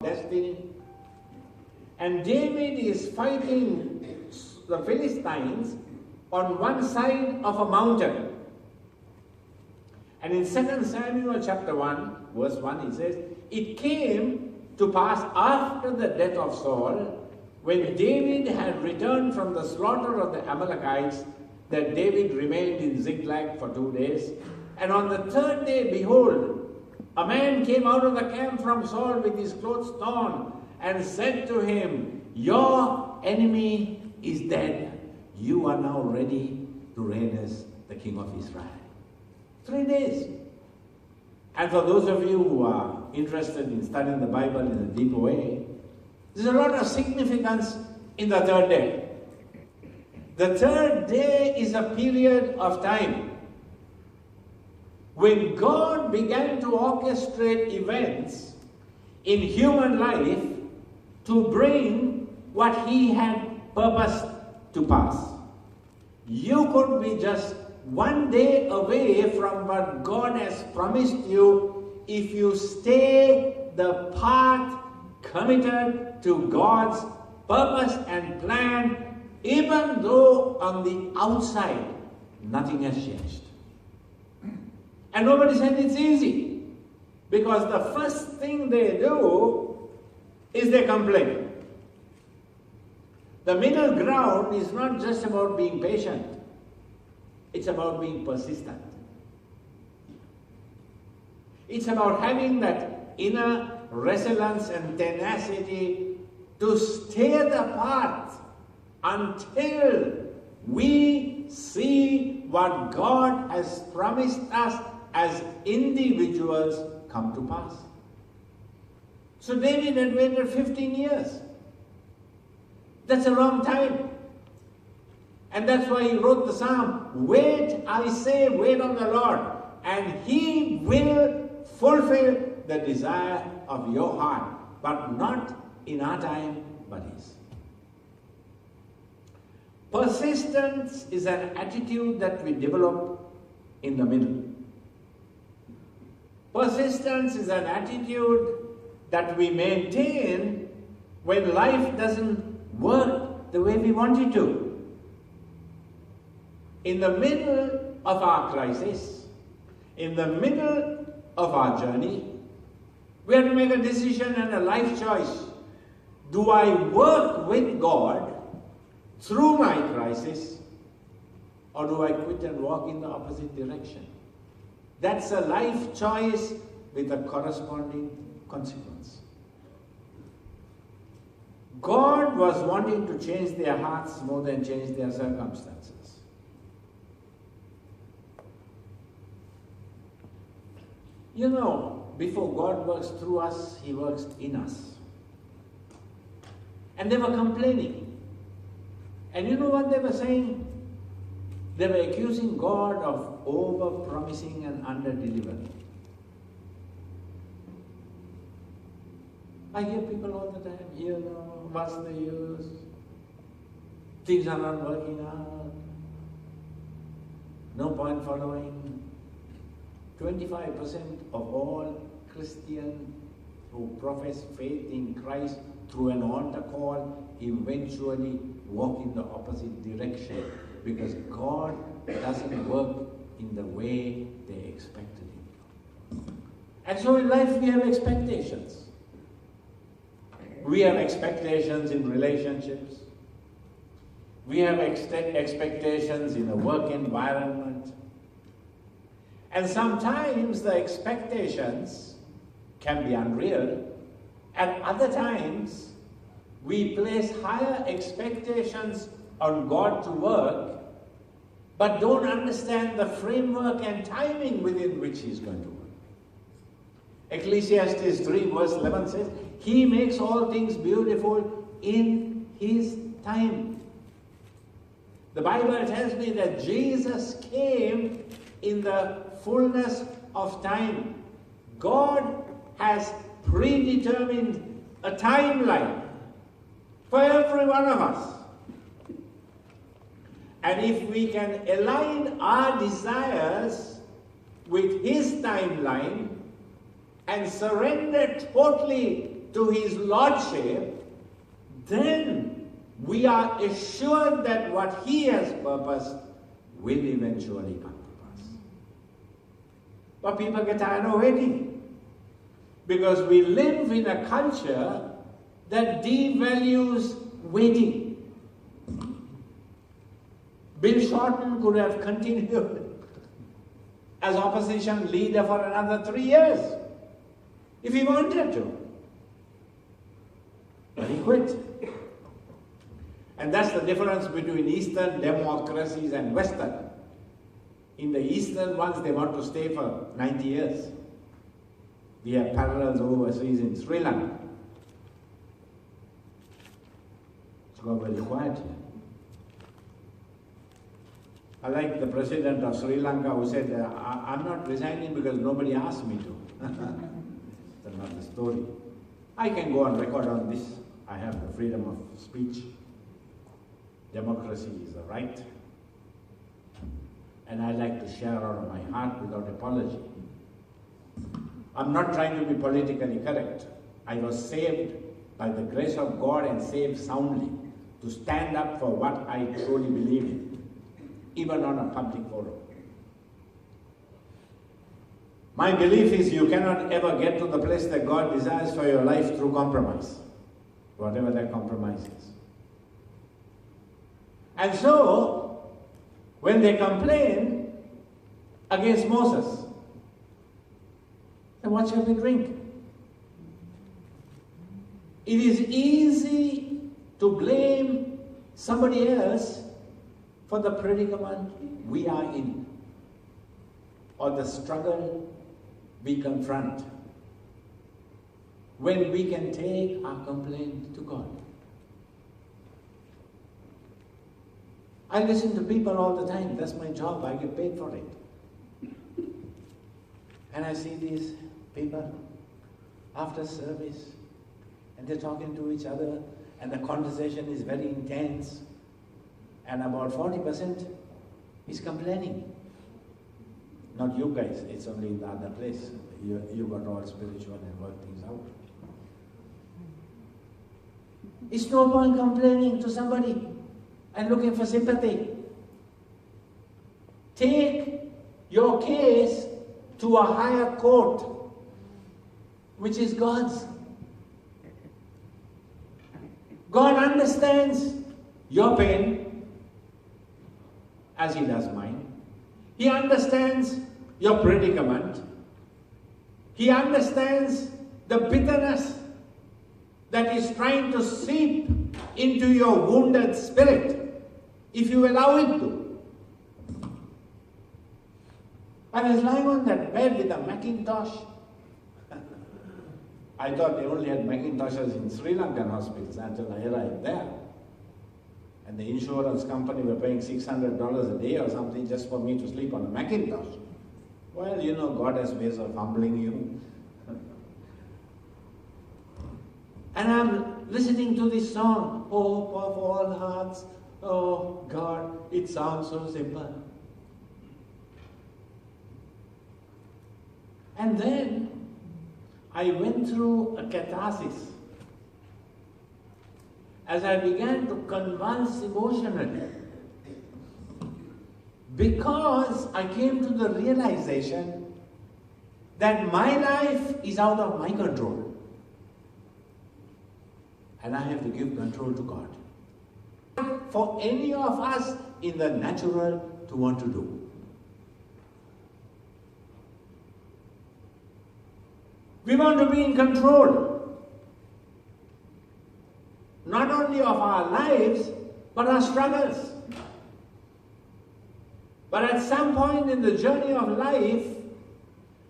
destiny. And David is fighting the Philistines on one side of a mountain. And in 2 Samuel chapter 1, verse 1, it says, "It came to pass after the death of Saul, when David had returned from the slaughter of the Amalekites, that David remained in Ziklag for 2 days. And on the third day, behold, a man came out of the camp from Saul with his clothes torn, and said to him, Your enemy is dead. You are now ready to reign as the king of Israel." 3 days. And for those of you who are interested in studying the Bible in a deeper way, there's a lot of significance in the third day. The third day is a period of time when God began to orchestrate events in human life to bring what He had purposed to pass. You could be just 1 day away from what God has promised you if you stay the path committed to God's purpose and plan, even though on the outside nothing has changed. And nobody said it's easy, because the first thing they do is they complain. The middle ground is not just about being patient. It's about being persistent. It's about having that inner resilience and tenacity to stay the path until we see what God has promised us as individuals come to pass. So David had waited 15 years. That's a long time. And that's why he wrote the psalm, "Wait, I say, wait on the Lord, and He will fulfill the desire of your heart," but not in our time, but His. Persistence is an attitude that we develop in the middle. Persistence is an attitude that we maintain when life doesn't work the way we want it to. In the middle of our crisis, in the middle of our journey, we have to make a decision and a life choice. Do I work with God through my crisis, or do I quit and walk in the opposite direction? That's a life choice with a corresponding consequence. God was wanting to change their hearts more than change their circumstances. You know, before God works through us, He works in us. And they were complaining. And you know what they were saying? They were accusing God of over-promising and under-delivering. I hear people all the time, you know, what's the use? Things are not working out. No point following. 25% of all Christians who profess faith in Christ through an altar call eventually walk in the opposite direction, because God doesn't work in the way they expected Him. And so in life we have expectations. We have expectations in relationships. We have expectations in a work environment. And sometimes the expectations can be unreal. At other times, we place higher expectations on God to work, but don't understand the framework and timing within which He's going to work. Ecclesiastes 3 verse 11 says, He makes all things beautiful in His time. The Bible tells me that Jesus came in the fullness of time. God has predetermined a timeline for every one of us. And if we can align our desires with His timeline and surrender totally to His Lordship, then we are assured that what He has purposed will eventually come to pass. But people get tired of waiting, because we live in a culture that devalues waiting. Bill Shorten could have continued as opposition leader for another 3 years if he wanted to. But he quit. And that's the difference between Eastern democracies and Western. In the Eastern ones, they want to stay for 90 years. We have parallels overseas in Sri Lanka. It's got very quiet here. I like the president of Sri Lanka who said, I'm not resigning because nobody asked me to. That's another story. I can go on record on this. I have the freedom of speech. Democracy is a right. And I like to share out of my heart without apology. I'm not trying to be politically correct. I was saved by the grace of God and saved soundly to stand up for what I truly believe in, even on a public forum. My belief is you cannot ever get to the place that God desires for your life through compromise, whatever that compromise is. And so, when they complain against Moses, then what shall we drink? It is easy to blame somebody else for the predicament we are in, or the struggle we confront, when we can take our complaint to God. I listen to people all the time. That's my job. I get paid for it. And I see these people after service, and they're talking to each other, and the conversation is very intense, and about 40% is complaining. Not you guys, it's only in the other place. You got all spiritual and work things out. It's no point complaining to somebody and looking for sympathy. Take your case to a higher court, which is God's. God understands your pain as He does mine. He understands your predicament. He understands the bitterness that is trying to seep into your wounded spirit, if you allow it to. I was lying on that bed with a Macintosh. I thought they only had Macintoshes in Sri Lankan hospitals until I arrived there. And the insurance company were paying $600 a day or something just for me to sleep on a Macintosh. Well, you know, God has ways of humbling you. And I'm listening to this song, Hope of All Hearts. Oh God, it sounds so simple. And then I went through a catharsis as I began to convulse emotionally, because I came to the realization that my life is out of my control. And I have to give control to God. For any of us in the natural to want to do. We want to be in control, not only of our lives, but our struggles. But at some point in the journey of life,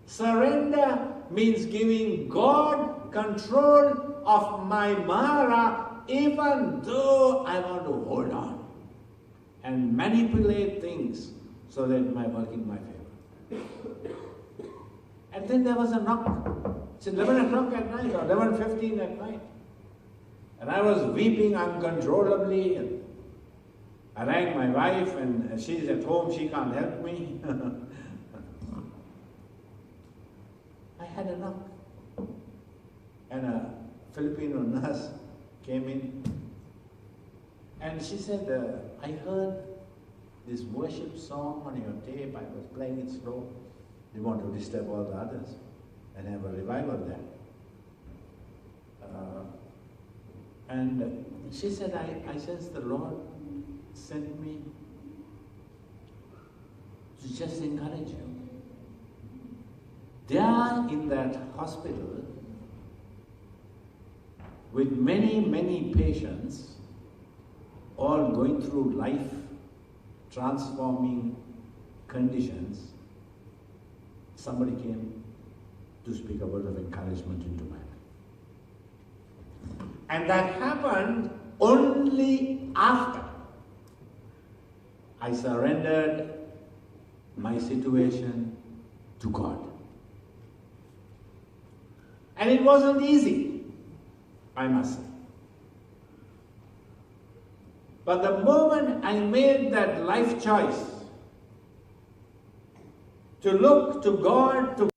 surrender means giving God control of my Mara, even though I want to hold on and manipulate things so that it might work in my favor. And then there was a knock. It's 11 o'clock at night or 11:15 at night. And I was weeping uncontrollably. And I rang my wife, and she's at home, she can't help me. I had a knock. And a Filipino nurse came in and she said, I heard this worship song on your tape, I was playing it slow. You want to disturb all the others and have a revival there. And she said, I sense the Lord sent me to just encourage you. There in that hospital, with many, many patients, all going through life transforming conditions, somebody came to speak a word of encouragement into my life. And that happened only after I surrendered my situation to God. And it wasn't easy, I must say. But the moment I made that life choice to look to God, to